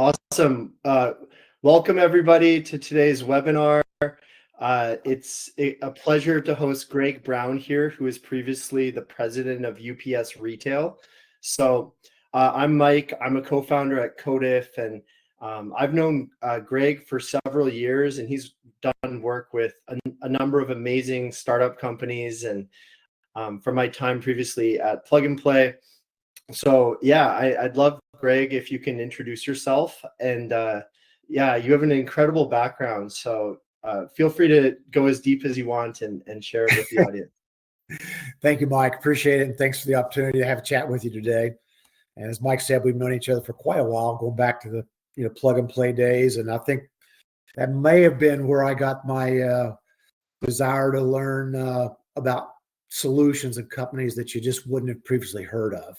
Awesome. Welcome everybody to today's webinar. It's a pleasure to host Greg Brown here, who is previously the president of UPS Retail. So I'm Mike. I'm a co-founder at Codiff, and I've known Greg for several years, and he's done work with a number of amazing startup companies, and from my time previously at Plug and Play. So yeah, I'd love, Greg, if you can introduce yourself. And yeah, you have an incredible background. So feel free to go as deep as you want and share it with the audience. Thank you, Mike. Appreciate it. And thanks for the opportunity to have a chat with you today. And as Mike said, we've known each other for quite a while, going back to the Plug and Play days. And I think that may have been where I got my desire to learn about solutions and companies that you just wouldn't have previously heard of.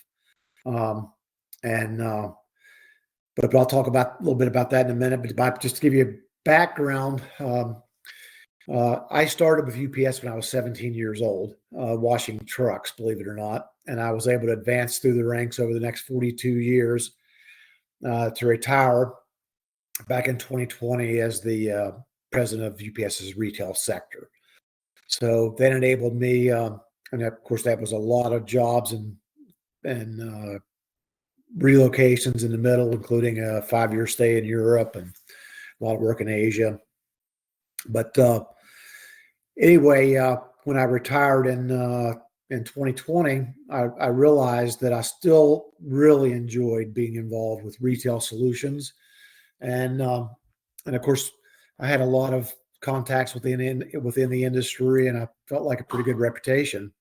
But I'll talk about a little bit about that in a minute. But just to give you a background, I started with UPS when I was 17 years old, washing trucks, believe it or not. And I was able to advance through the ranks over the next 42 years to retire back in 2020 as the president of UPS's retail sector. So that enabled me, and of course that was a lot of jobs and relocations in the middle, including a 5-year stay in Europe and a lot of work in Asia. But anyway, when I retired in 2020, I realized that I still really enjoyed being involved with retail solutions, and of course, I had a lot of contacts within the industry, and I felt like a pretty good reputation.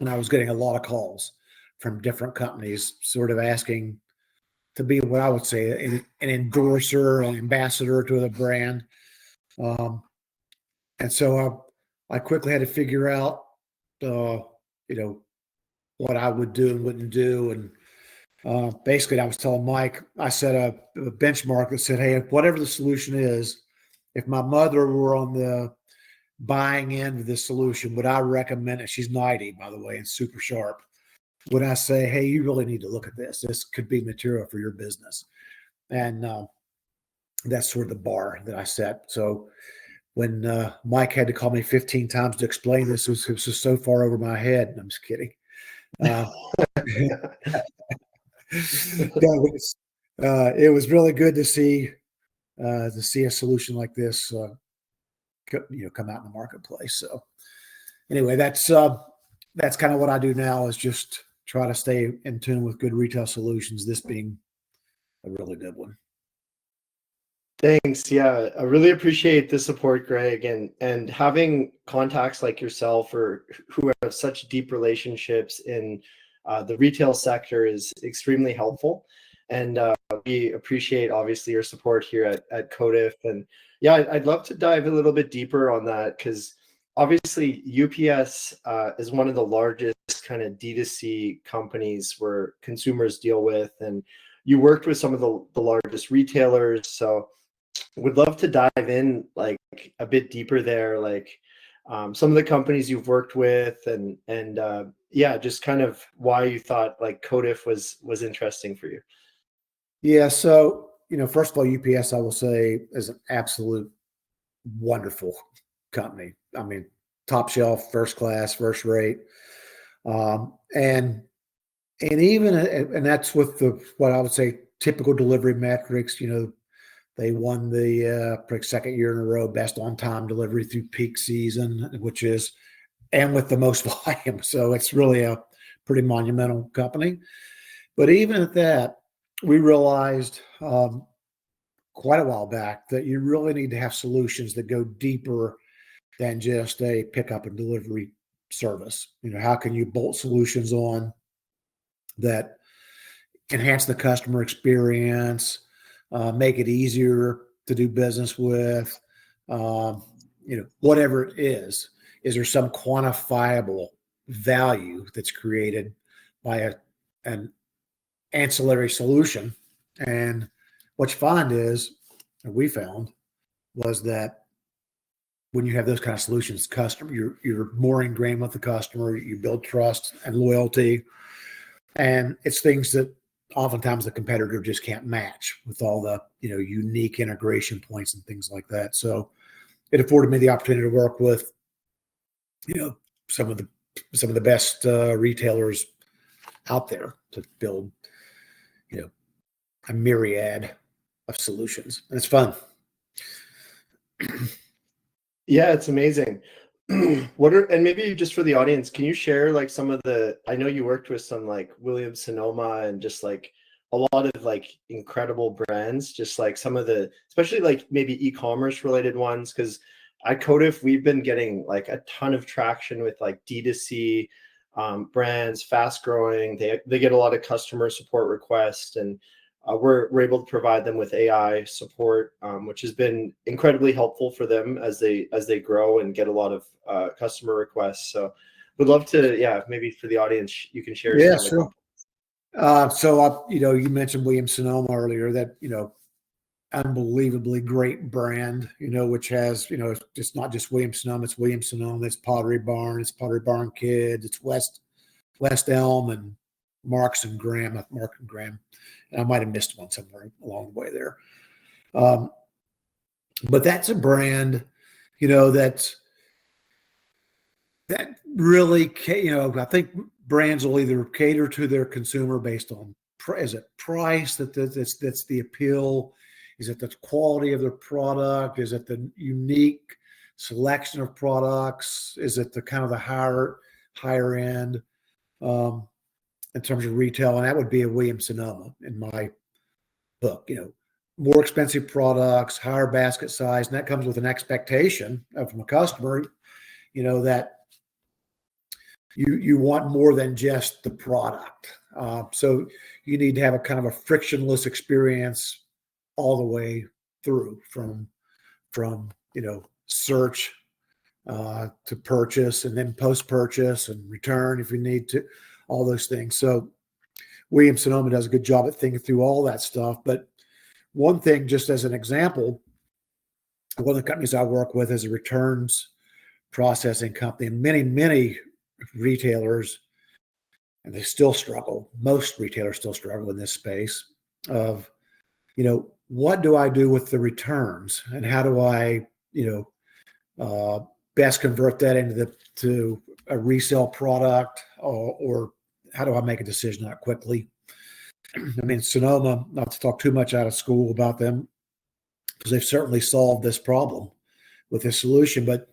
And I was getting a lot of calls from different companies, sort of asking to be what I would say an endorser, an ambassador to the brand. And so I quickly had to figure out, what I would do and wouldn't do. And basically, I was telling Mike, I set a benchmark that said, hey, whatever the solution is, if my mother were on the buying end of this solution, would I recommend it? She's 90, by the way, and super sharp. Would I say, hey, you really need to look at this. This could be material for your business. And that's sort of the bar that I set. So when Mike had to call me 15 times to explain this, it was just so far over my head. I'm just kidding. It was really good to see a solution like this, come out in the marketplace. So anyway, that's kind of what I do now, is just try to stay in tune with good retail solutions, this being a really good one. Thanks. Yeah, I really appreciate the support, Greg, and having contacts like yourself or who have such deep relationships in the retail sector is extremely helpful. And we appreciate, obviously, your support here at Codiff. And yeah, I'd love to dive a little bit deeper on that, because obviously UPS is one of the largest kind of D2C companies where consumers deal with, and you worked with some of the largest retailers. So would love to dive in like a bit deeper there, like some of the companies you've worked with, and yeah, just kind of why you thought like Codiff was interesting for you. Yeah. So, first of all, UPS, I will say, is an absolute wonderful company. I mean, top shelf, first class, first rate. And that's with what I would say typical delivery metrics. They won the second year in a row best on time delivery through peak season, and with the most volume. So it's really a pretty monumental company. But even at that, we realized quite a while back that you really need to have solutions that go deeper than just a pickup and delivery service. How can you bolt solutions on that enhance the customer experience, make it easier to do business with, whatever it is. Is there some quantifiable value that's created by an ancillary solution? And what you find is, and we found, was that when you have those kind of solutions, you're more ingrained with the customer, you build trust and loyalty. And it's things that oftentimes the competitor just can't match with all the, unique integration points and things like that. So it afforded me the opportunity to work with, some of the best retailers out there to build, a myriad of solutions. And it's fun. Yeah, it's amazing. And maybe just for the audience, can you share like some of I know you worked with some like Williams Sonoma and just like a lot of like incredible brands, just like some of especially like maybe e-commerce related ones. Cause at Codif, we've been getting like a ton of traction with like D2C brands, fast growing. They get a lot of customer support requests, and we're able to provide them with AI support, which has been incredibly helpful for them as they grow and get a lot of customer requests. So would love to, maybe for the audience, you can share Yeah, some of sure. You mentioned Williams Sonoma earlier, that, unbelievably great brand, which has, it's not just Williams Sonoma, it's Pottery Barn, it's Pottery Barn Kids, it's West Elm and Mark and Graham. And I might have missed one somewhere along the way there. But that's a brand, that really, I think brands will either cater to their consumer based on, is it price that's the appeal? Is it the quality of their product? Is it the unique selection of products? Is it the kind of the higher end in terms of retail? And that would be a Williams Sonoma in my book. More expensive products, higher basket size, and that comes with an expectation from a customer, that you want more than just the product. So you need to have a kind of a frictionless experience all the way through from search to purchase, and then post-purchase and return if you need to, all those things. So Williams Sonoma does a good job at thinking through all that stuff. But one thing, just as an example, one of the companies I work with is a returns processing company, and many retailers, and they still struggle. Most retailers still struggle in this space of, what do I do with the returns, and how do I, best convert that to a resale product, or how do I make a decision on it quickly? I mean, Sonoma, not to talk too much out of school about them, because they've certainly solved this problem with this solution. But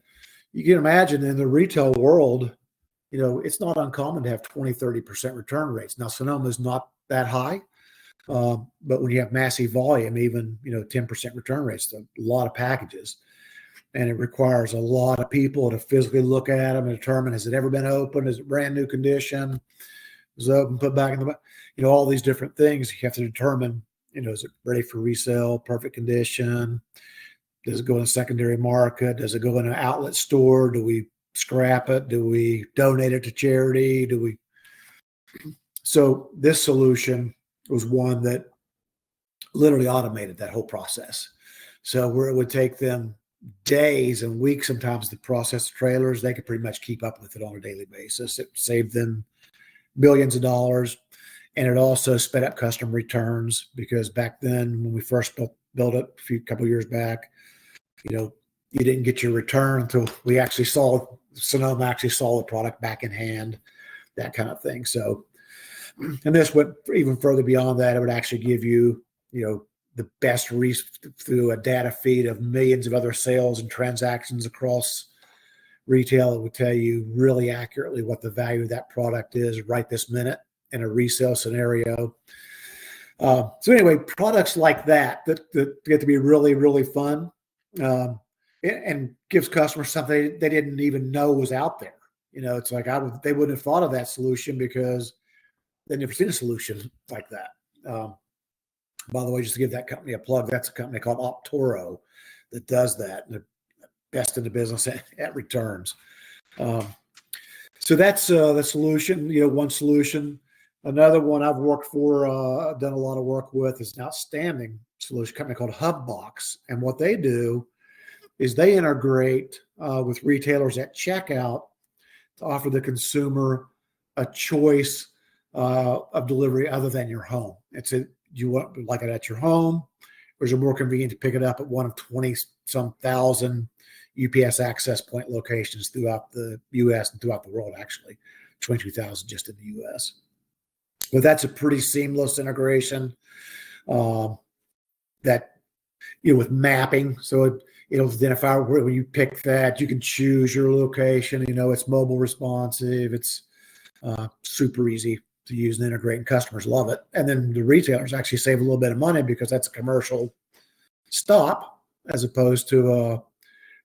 you can imagine in the retail world, it's not uncommon to have 20-30% return rates. Now, Sonoma is not that high, but when you have massive volume, even 10% return rates, a lot of packages, and it requires a lot of people to physically look at them and determine, has it ever been opened? Is it brand new condition? Is it open, put back in the, all these different things you have to determine. Is it ready for resale, perfect condition? Does it go in a secondary market? Does it go in an outlet store? Do we scrap it? Do we donate it to charity? So this solution was one that literally automated that whole process. So where it would take them days and weeks sometimes to process the trailers, they could pretty much keep up with it on a daily basis. It saved them millions of dollars. And it also sped up customer returns, because back then when we first built it a couple of years back, you didn't get your return until Sonoma actually saw the product back in hand, that kind of thing. So, and this went even further beyond that. It would actually give you, the best through a data feed of millions of other sales and transactions across retail. It would tell you really accurately what the value of that product is right this minute in a resale scenario. So anyway, products like that get to be really, really fun, and gives customers something they didn't even know was out there. It's like they wouldn't have thought of that solution because they'd never seen a solution like that. By the way, just to give that company a plug, that's a company called Optoro that does that. And they're best in the business at returns. So that's the solution, one solution. Another one I've worked for, done a lot of work with, is an outstanding solution company called Hubbox. And what they do is they integrate with retailers at checkout to offer the consumer a choice of delivery other than your home. You want like it at your home, or is it more convenient to pick it up at one of 20 some thousand UPS access point locations throughout the U.S. and throughout the world? Actually, 22,000 just in the U.S. But that's a pretty seamless integration. That with mapping, so it'll identify where you pick that. You can choose your location. It's mobile responsive. It's super easy to use and integrate, and customers love it. And then the retailers actually save a little bit of money because that's a commercial stop as opposed to a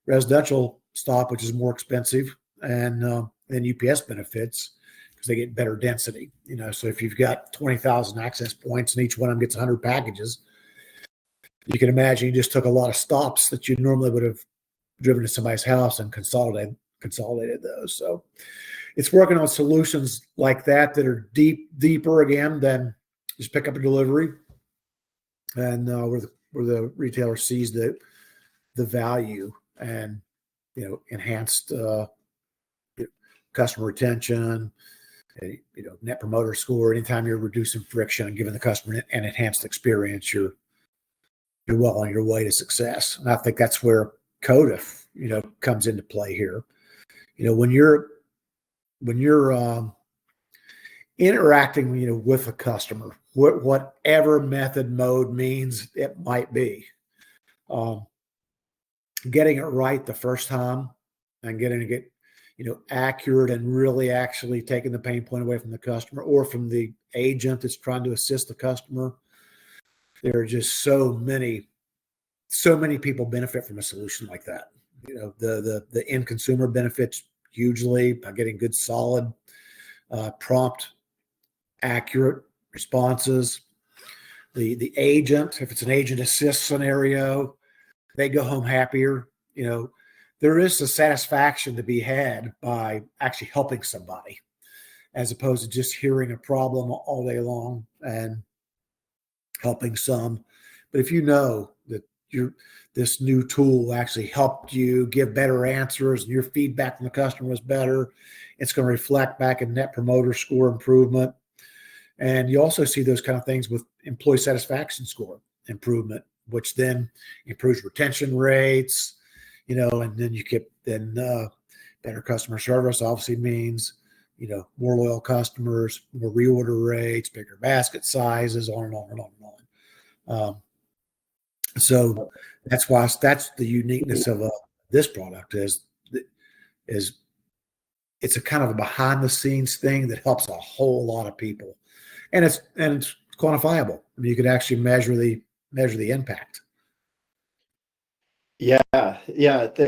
residential stop, which is more expensive. And then UPS benefits because they get better density. So if you've got 20,000 access points and each one of them gets 100 packages, you can imagine you just took a lot of stops that you normally would have driven to somebody's house and consolidated those. So it's working on solutions like that are deeper again than just pick up a delivery, and where the retailer sees the value and enhanced customer retention, net promoter score. Anytime you're reducing friction and giving the customer an enhanced experience, you're well on your way to success. And I think that's where Codif, comes into play here. When you're interacting, with a customer, whatever method mode means it might be, getting it right the first time and getting it, accurate and really actually taking the pain point away from the customer or from the agent that's trying to assist the customer. There are just so many people benefit from a solution like that. The end consumer benefits hugely by getting good, solid, prompt, accurate responses. The agent, if it's an agent assist scenario, they go home happier. There is a satisfaction to be had by actually helping somebody, as opposed to just hearing a problem all day long and helping some. But if you know that this new tool actually helped you give better answers and your feedback from the customer was better, it's going to reflect back in net promoter score improvement. And you also see those kind of things with employee satisfaction score improvement, which then improves retention rates, and then you get better customer service obviously means, more loyal customers, more reorder rates, bigger basket sizes, on and on and on and on. So that's the uniqueness of this product is it's a kind of a behind the scenes thing that helps a whole lot of people, and it's quantifiable. I mean, you could actually measure the impact. Yeah.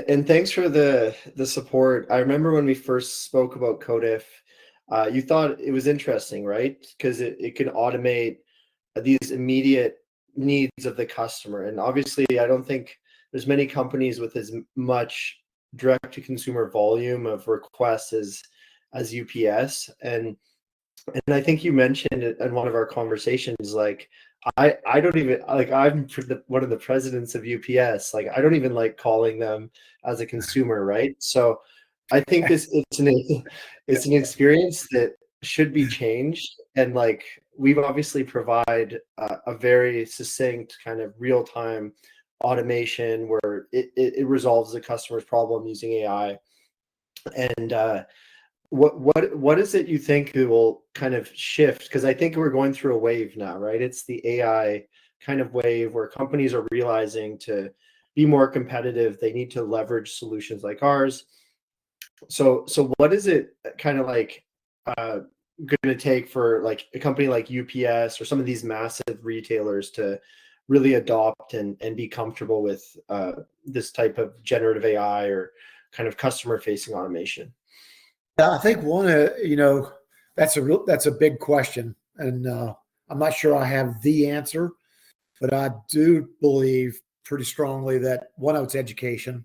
And thanks for the support. I remember when we first spoke about Codif, you thought it was interesting, right? Because it can automate these immediate needs of the customer. And obviously, I don't think there's many companies with as much direct to consumer volume of requests as UPS. And I think you mentioned it in one of our conversations, like I don't even like, I'm one of the presidents of UPS. Like, I don't even like calling them as a consumer, right? So I think it's an experience that should be changed. And like, we've obviously provide a very succinct kind of real-time automation where it resolves the customer's problem using AI. And what is it you think it will kind of shift? Because I think we're going through a wave now, right? It's the AI kind of wave where companies are realizing to be more competitive, they need to leverage solutions like ours. So what is it kind of like going to take for like a company like UPS or some of these massive retailers to really adopt and be comfortable with this type of generative AI or kind of customer facing automation? I think that's a big question, and I'm not sure I have the answer, but I do believe pretty strongly that one, it's education.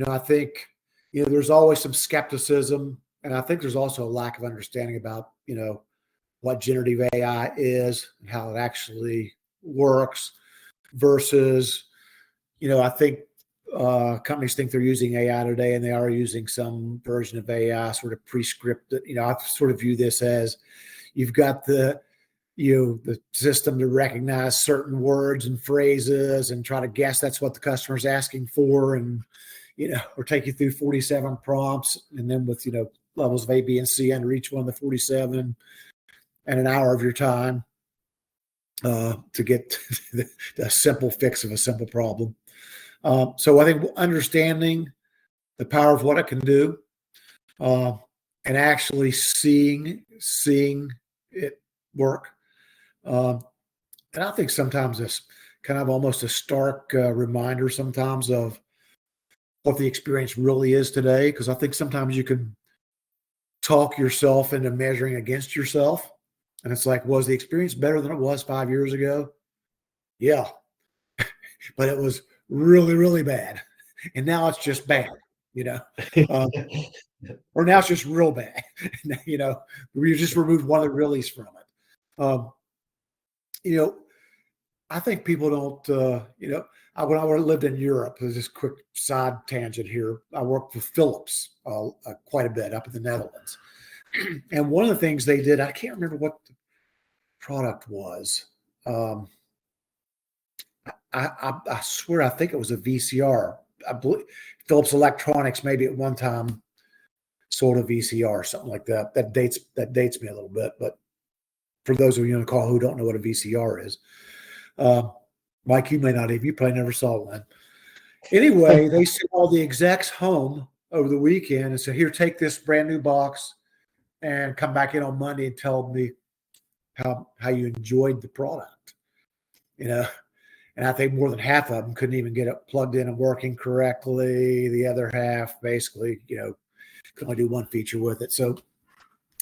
I think there's always some skepticism, and I think there's also a lack of understanding about what generative AI is and how it actually works versus I think companies think they're using AI today, and they are using some version of AI, sort of pre-scripted. I sort of view this as you've got the system to recognize certain words and phrases and try to guess that's what the customer's asking for, and or take you through 47 prompts, and then with levels of A, B, and C under each one of the 47, and an hour of your time to get the simple fix of a simple problem. So I think understanding the power of what it can do, and actually seeing it work. And I think sometimes it's kind of almost a stark reminder sometimes of what the experience really is today. Because I think sometimes you can talk yourself into measuring against yourself. And it's like, was the experience better than it was 5 years ago? Yeah. But it was really, really bad. And now it's just bad, or now it's just real bad. You just removed one of the reallys from it. I think people don't, when I lived in Europe, there's this quick side tangent here. I worked with Philips quite a bit up in the Netherlands. And one of the things they did, I can't remember what the product was. I swear, I think it was a VCR. I believe Philips Electronics, maybe at one time, sold a VCR, something like that. That dates me a little bit. But for those of you on the call who don't know what a VCR is, Mike, you may not have. You probably never saw one. Anyway, they sent all the execs home over the weekend and said, "Here, take this brand new box and come back in on Monday and tell me how you enjoyed the product." And I think more than half of them couldn't even get it plugged in and working correctly. The other half basically, could only do one feature with it. So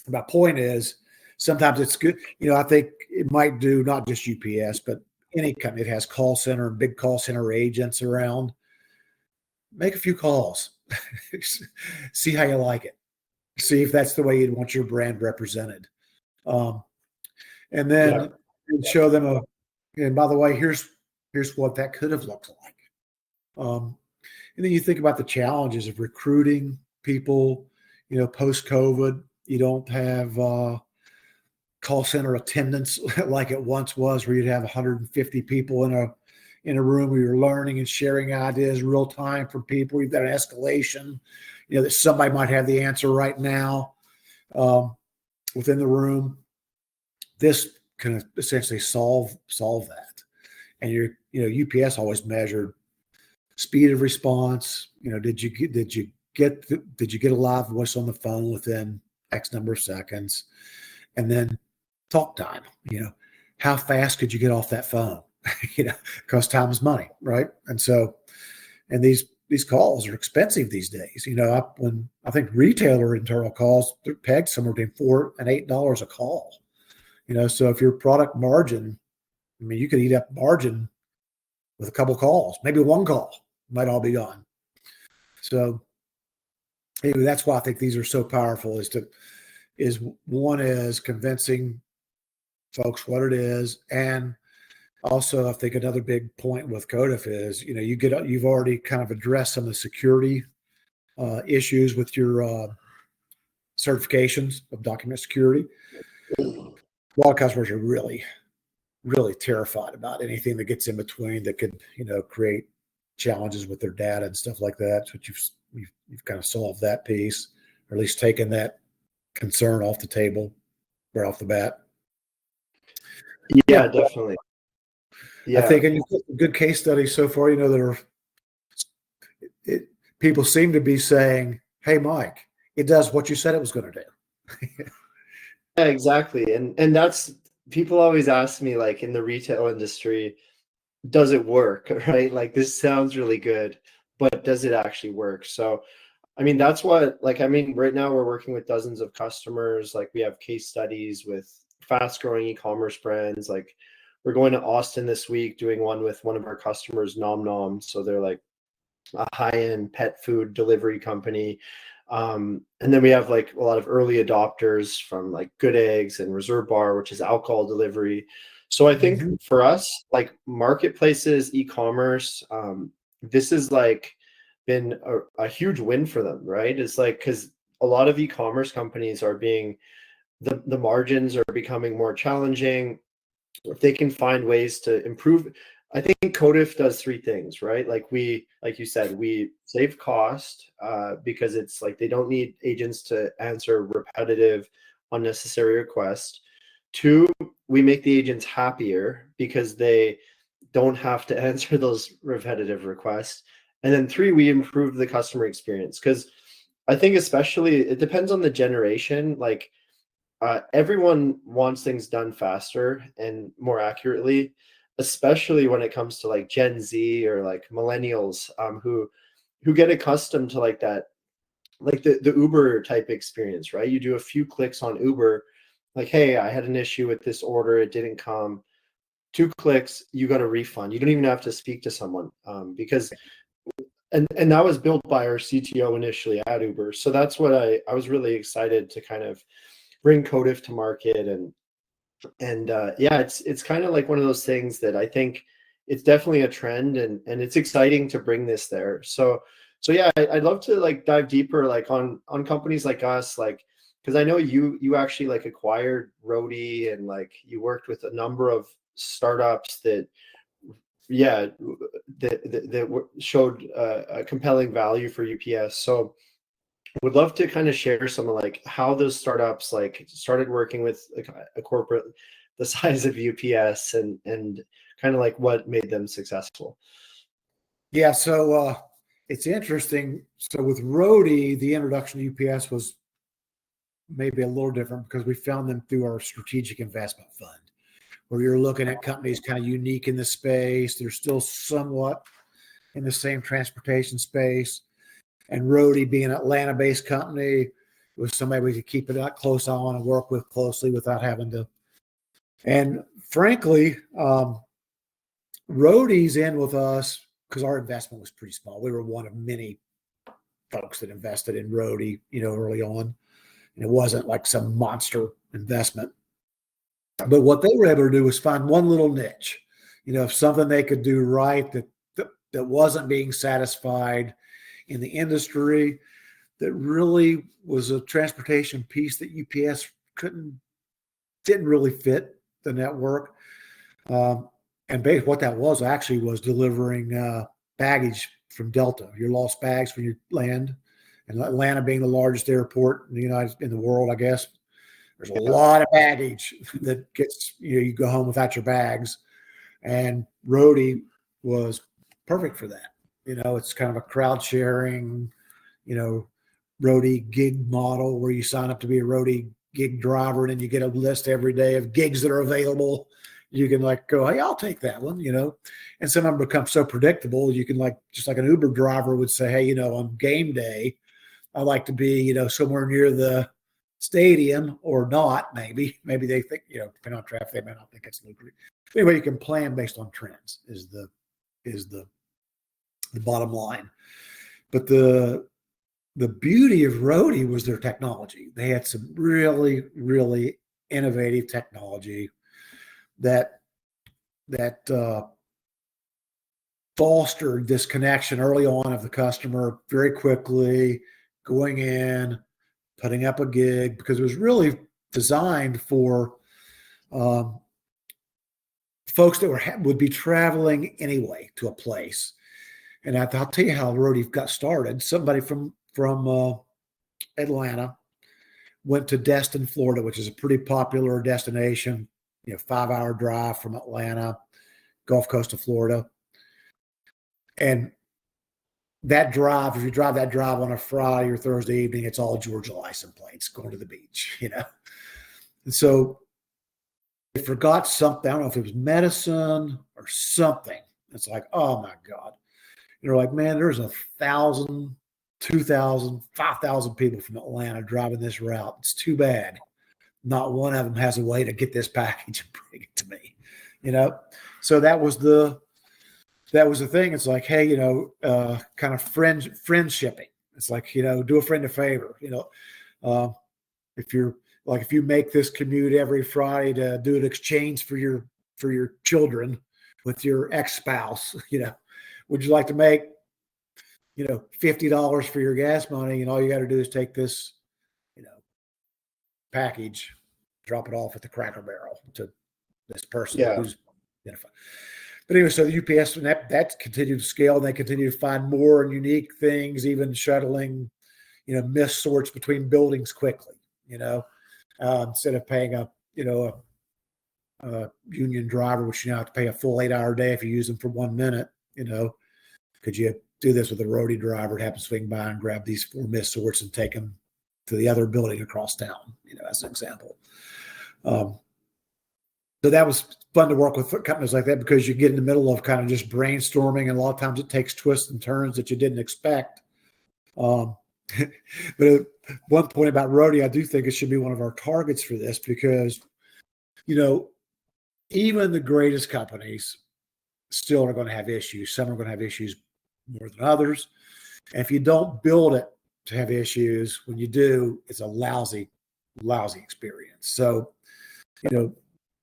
my point is, sometimes it's good. I think it might do not just UPS, but any company that has call center and big call center agents around. Make a few calls. See how you like it. See if that's the way you'd want your brand represented. And then show them and by the way, here's what that could have looked like. And then you think about the challenges of recruiting people, post-COVID. You don't have call center attendance like it once was, where you'd have 150 people in a room where you're learning and sharing ideas real time from people. You've got an escalation, that somebody might have the answer right now within the room. This can essentially solve that. And UPS always measured speed of response. Did you get a live voice on the phone within X number of seconds? And then talk time. How fast could you get off that phone? Because time is money, right? And so, and these calls are expensive these days. When I think retailer internal calls, they're pegged somewhere between $4 and $8 a call. So if your product margin, you could eat up margin with a couple calls, maybe one call might all be gone. So anyway, that's why I think these are so powerful. One is convincing folks what it is, and also I think another big point with Codif is you've already kind of addressed some of the security issues with your certifications of document security. A lot of customers are really, really terrified about anything that gets in between that could, create challenges with their data and stuff like that. So you've kind of solved that piece, or at least taken that concern off the table right off the bat. Yeah, definitely. Yeah. I think in good case studies so far, people seem to be saying, "Hey, Mike, it does what you said it was going to do." Yeah, exactly. And that's, people always ask me, like, in the retail industry, does it work? Right? Like, this sounds really good, but does it actually work? So, that's what, right now we're working with dozens of customers. Like, we have case studies with fast growing e-commerce brands. Like, we're going to Austin this week, doing one with one of our customers, Nom Nom. So they're like a high-end pet food delivery company. And then we have like a lot of early adopters from like Good Eggs and Reserve Bar, which is alcohol delivery. So I think for us, like marketplaces, e-commerce, this is like been a huge win for them, right? It's like, because a lot of e-commerce companies are being, the margins are becoming more challenging. If they can find ways to improve, I think Codif does three things, right? Like you said, we save cost because it's like they don't need agents to answer repetitive, unnecessary requests. Two, we make the agents happier because they don't have to answer those repetitive requests. And then three, we improve the customer experience, because I think especially it depends on the generation. Like everyone wants things done faster and more accurately, especially when it comes to like Gen Z or like millennials, who get accustomed to like that, like the Uber type experience, right? You do a few clicks on Uber, like, hey, I had an issue with this order, it didn't come. Two clicks, you got a refund. You don't even have to speak to someone, because and that was built by our CTO initially at Uber. So that's what I was really excited to kind of bring Codif to market. And yeah, it's kind of like one of those things that I think it's definitely a trend, and it's exciting to bring this there. So yeah, I'd love to like dive deeper like on companies like us, like, because I know you actually like acquired Roadie, and like you worked with a number of startups that, yeah, that showed a compelling value for UPS. So would love to kind of share some of like how those startups like started working with a corporate the size of UPS, and kind of like what made them successful. Yeah, so it's interesting. So with Roadie, the introduction to UPS was maybe a little different because we found them through our strategic investment fund, where you're looking at companies kind of unique in the space. They're still somewhat in the same transportation space. And Roadie being an Atlanta-based company was somebody we could keep a close eye on and work with closely without having to. And frankly, Roadie's in with us because our investment was pretty small. We were one of many folks that invested in Roadie, early on. And it wasn't like some monster investment. But what they were able to do was find one little niche, something they could do right that wasn't being satisfied in the industry, that really was a transportation piece that UPS didn't really fit the network. And what that was actually was delivering baggage from Delta, your lost bags when you land, and Atlanta being the largest airport in the world, I guess. There's a lot of baggage that gets you go home without your bags, and Roadie was perfect for that. It's kind of a crowd sharing, Roadie gig model where you sign up to be a Roadie gig driver, and then you get a list every day of gigs that are available. You can like go, hey, I'll take that one, and some of them become so predictable. You can like, just like an Uber driver would say, hey, on game day, I like to be, somewhere near the stadium or not. Maybe they think, depending on traffic, they may not think it's lucrative. Anyway, you can plan based on trends is the bottom line. But the beauty of Roadie was their technology. They had some really, really innovative technology that fostered this connection early on of the customer very quickly, going in, putting up a gig, because it was really designed for folks that would be traveling anyway to a place. And I'll tell you how Roadie got started. Somebody from Atlanta went to Destin, Florida, which is a pretty popular destination, 5-hour drive from Atlanta, Gulf Coast of Florida. And that drive, if you drive that drive on a Friday or Thursday evening, it's all Georgia license plates going to the beach, And so they forgot something. I don't know if it was medicine or something. It's like, oh my God. Like, man, there's 1,000, 2,000, 5,000 people from Atlanta driving this route. It's too bad not one of them has a way to get this package and bring it to me, So that was the thing. It's like, hey, kind of friend shipping. It's like, do a friend a favor, if you make this commute every Friday to do an exchange for your children with your ex-spouse, would you like to make $50 for your gas money, and all you got to do is take this, package, drop it off at the Cracker Barrel to this person Yeah. who's identified. But anyway, so the UPS and that continued to scale, and they continue to find more and unique things, even shuttling, missed sorts between buildings quickly. Instead of paying a union driver, which you now have to pay a full 8-hour day if you use them for 1 minute. Could you do this with a roadie driver? It happens to swing by and grab these 4 missed sorts and take them to the other building across town, as an example. So that was fun to work with companies like that, because you get in the middle of kind of just brainstorming, and a lot of times it takes twists and turns that you didn't expect. But one point about Roadie, I do think it should be one of our targets for this, because, even the greatest companies still are going to have issues. Some are going to have issues more than others. And if you don't build it to have issues, when you do, it's a lousy experience. So,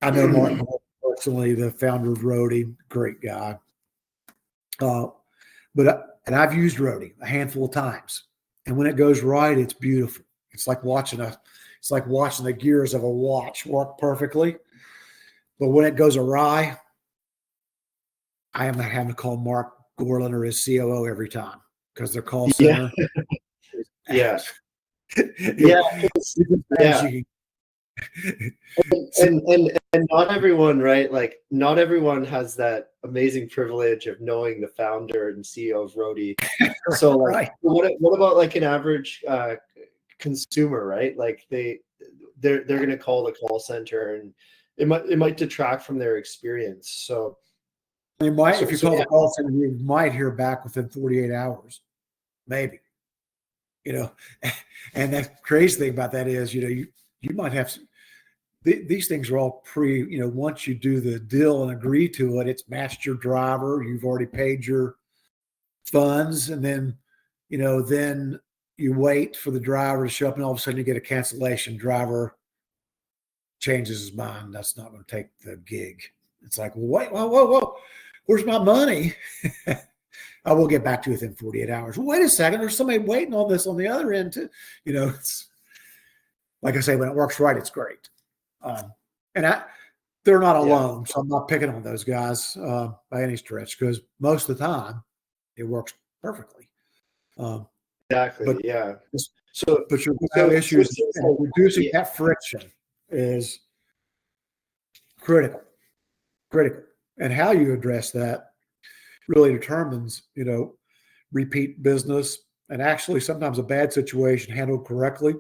I know Martin personally, the founder of Roadie, great guy. And I've used Roadie a handful of times, and when it goes right, it's beautiful. It's like watching the gears of a watch work perfectly. But when it goes awry, I am having to call Mark Gorlin or his COO every time, because their call center. Yeah. And not everyone, right? Like, not everyone has that amazing privilege of knowing the founder and CEO of Roadie. So, like, right. what about like an average consumer, right? Like they're going to call the call center, and it might detract from their experience. So, if you call the call center, you might hear back within 48 hours, maybe. And the crazy thing about that is, you might have these things are all once you do the deal and agree to it, it's matched your driver, you've already paid your funds, and then then you wait for the driver to show up, and all of a sudden you get a cancellation. Driver changes his mind, that's not going to take the gig. It's like, well, wait, whoa, where's my money? I will get back to you within 48 hours. Well, wait a second, there's somebody waiting on this on the other end too. It's like I say, when it works right, it's great. They're not alone, so I'm not picking on those guys by any stretch, because most of the time it works perfectly. Exactly. But you're going to have issues, and reducing that friction is critical. And how you address that really determines, repeat business. And actually, sometimes a bad situation handled correctly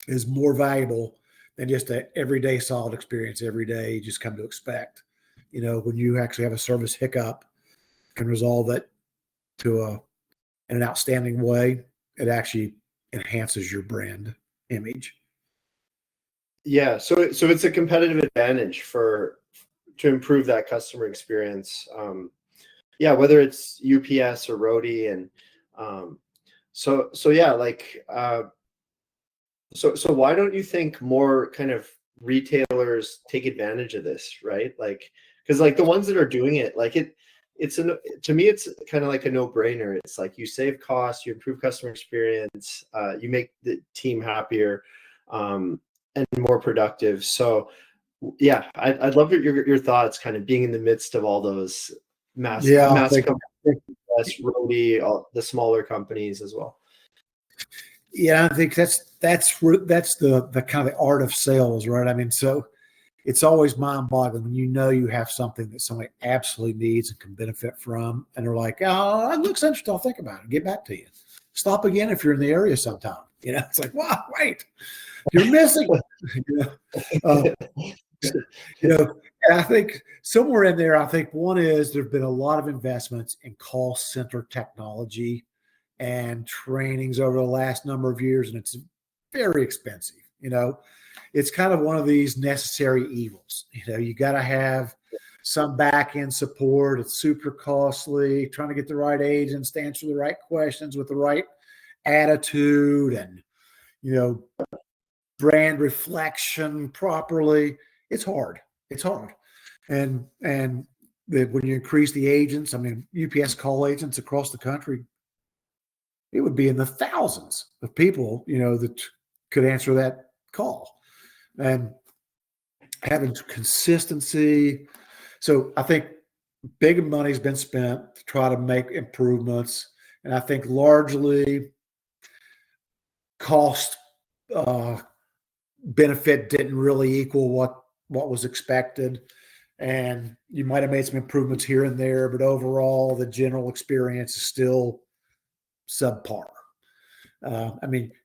is more valuable than just an everyday solid experience every day you just come to expect. When you actually have a service hiccup, can resolve it in an outstanding way, it actually enhances your brand image. Yeah, so it's a competitive advantage to improve that customer experience. Whether it's UPS or Roadie, and so why don't you think more kind of retailers take advantage of this, right? Like, because like the ones that are doing it, like to me, it's kind of like a no-brainer. It's like you save costs, you improve customer experience, you make the team happier, and more productive. So yeah, I'd love your thoughts, kind of being in the midst of all those massive companies, Roadie, all the smaller companies as well. Yeah, I think that's the kind of the art of sales, right? I mean, so it's always mind-boggling when you have something that somebody absolutely needs and can benefit from, and they're like, "Oh, that looks interesting. I'll think about it. Get back to you. Stop again if you're in the area sometime." It's like, wow, wait, you're missing. And I think somewhere in there, one is there've been a lot of investments in call center technology and trainings over the last number of years, and it's very expensive. It's kind of one of these necessary evils. You got to have some back end support. It's super costly. Trying to get the right agents to answer the right questions with the right attitude, and brand reflection properly. It's hard. And when you increase the agents, I mean, UPS call agents across the country it would be in the thousands of people, that could answer that call. And having consistency. So I think big money's been spent to try to make improvements. And I think largely cost benefit didn't really equal what was expected. And you might have made some improvements here and there, but overall, the general experience is still subpar.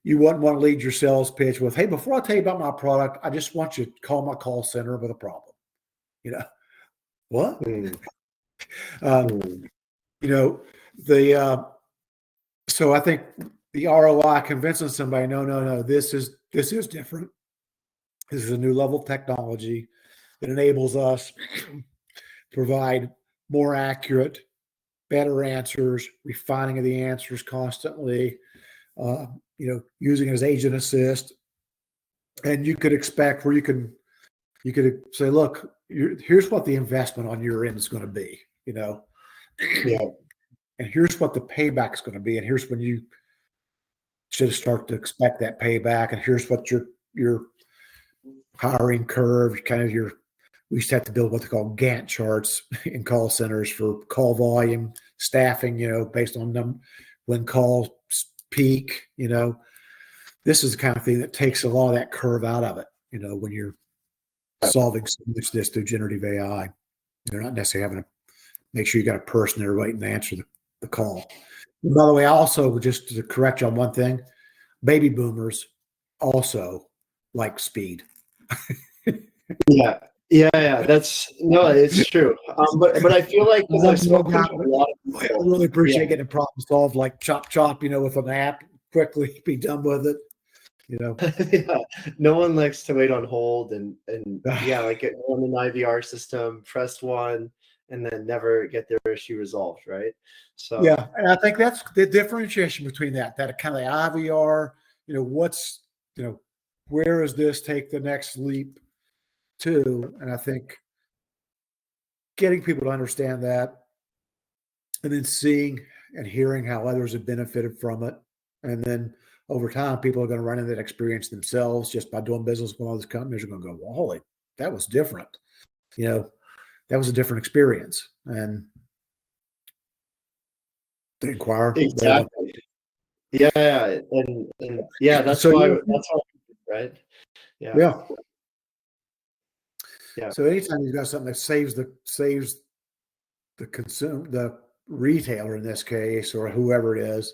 You wouldn't want to lead your sales pitch with, "Hey, before I tell you about my product, I just want you to call my call center with a problem." What? So I think the ROI, convincing somebody, no, this is different. This is a new level of technology that enables us to provide more accurate, better answers, refining of the answers constantly, using it as agent assist. And you could expect where you could say, "Look, here's what the investment on your end is going to be, Yeah. and here's what the payback is going to be, and here's when you should start to expect that payback, and here's what your hiring curve, we used to have to build what they call Gantt charts in call centers for call volume, staffing, based on when calls peak, This is the kind of thing that takes a lot of that curve out of it, when you're solving so much of this through generative AI. You're not necessarily having to make sure you got a person there waiting to answer the call. And by the way, also, just to correct you on one thing, baby boomers also like speed. Yeah. It's true. But I feel like because I've spoken to a lot of people, I really appreciate getting a problem solved, like chop, with an app, quickly be done with it. Yeah, no one likes to wait on hold and like get on an IVR system, press one, and then never get their issue resolved, right? So yeah, and I think that's the differentiation between that kind of the IVR, where does this take the next leap to? And I think getting people to understand that, and then seeing and hearing how others have benefited from it, and then over time, people are going to run into that experience themselves just by doing business with all these companies. Are going to go, "Well, holy, that was different." That was a different experience, and they inquire. exactly. Yeah, and yeah, that's So why right? Yeah. Yeah. So anytime you've got something that saves the retailer in this case, or whoever it is,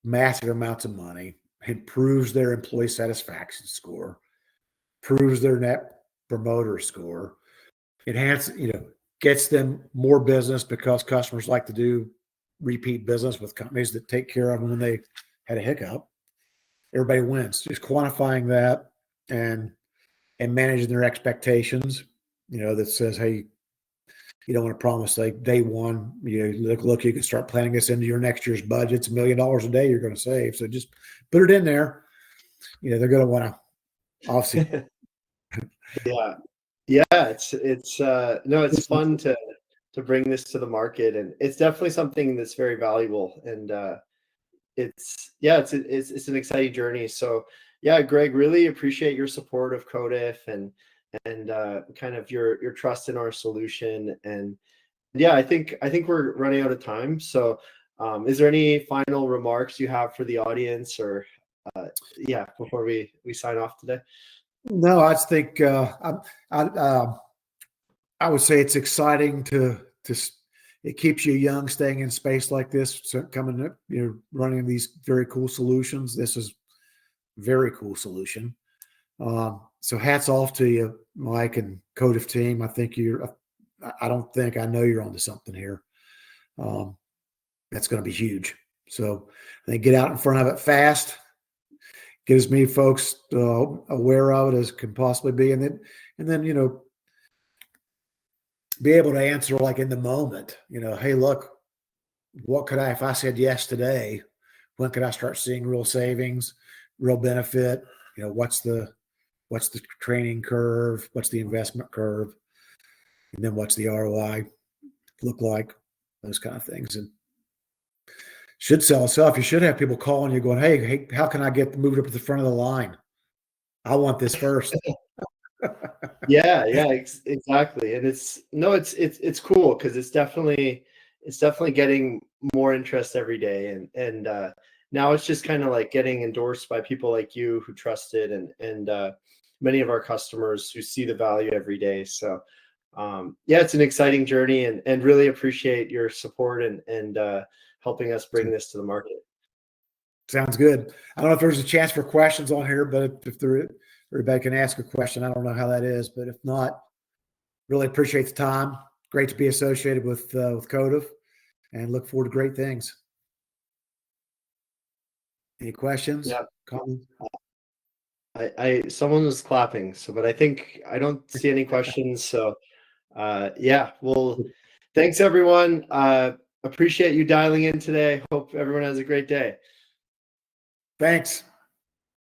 massive amounts of money, improves their employee satisfaction score, improves their net promoter score, gets them more business because customers like to do repeat business with companies that take care of them when they had a hiccup. Everybody wins. Just quantifying that and managing their expectations, that says, "Hey, you don't want to promise like day one, look, you can start planning this into your next year's budget. It's $1 million a day you're going to save. So just put it in there." They're going to want to obviously. Yeah, it's fun to bring this to the market, and it's definitely something that's very valuable, and it's an exciting journey. So yeah, Greg, really appreciate your support of Codif and kind of your trust in our solution. And yeah, I think we're running out of time. So is there any final remarks you have for the audience, or before we sign off today? No, I just think I would say it's exciting to it keeps you young, staying in space like this, so coming up, running these very cool solutions. This is a very cool solution. So hats off to you, Mike and Codif team. I know you're onto something here. That's going to be huge. So I think get out in front of it fast. Get as many folks aware of it as can possibly be, and then be able to answer like in the moment. Hey, look, if I said yes today, when could I start seeing real savings, real benefit? What's the training curve? What's the investment curve? And then what's the ROI look like? Those kind of things. And Should sell itself. You should have people calling you going, hey, how can I get moved up to the front of the line? I want this first. Yeah, exactly. And it's cool because it's definitely getting more interest every day, and now it's just kind of like getting endorsed by people like you who trust it, and many of our customers who see the value every day. So yeah, it's an exciting journey, and really appreciate your support and helping us bring this to the market. Sounds good. I don't know if there's a chance for questions on here, but if everybody can ask a question. I don't know how that is, but if not, really appreciate the time. Great to be associated with Codiv, and look forward to great things. Any questions? Yeah. Comments? Someone was clapping, so, but I don't see any questions. So yeah, well, thanks everyone. Appreciate you dialing in today. Hope everyone has a great day. Thanks.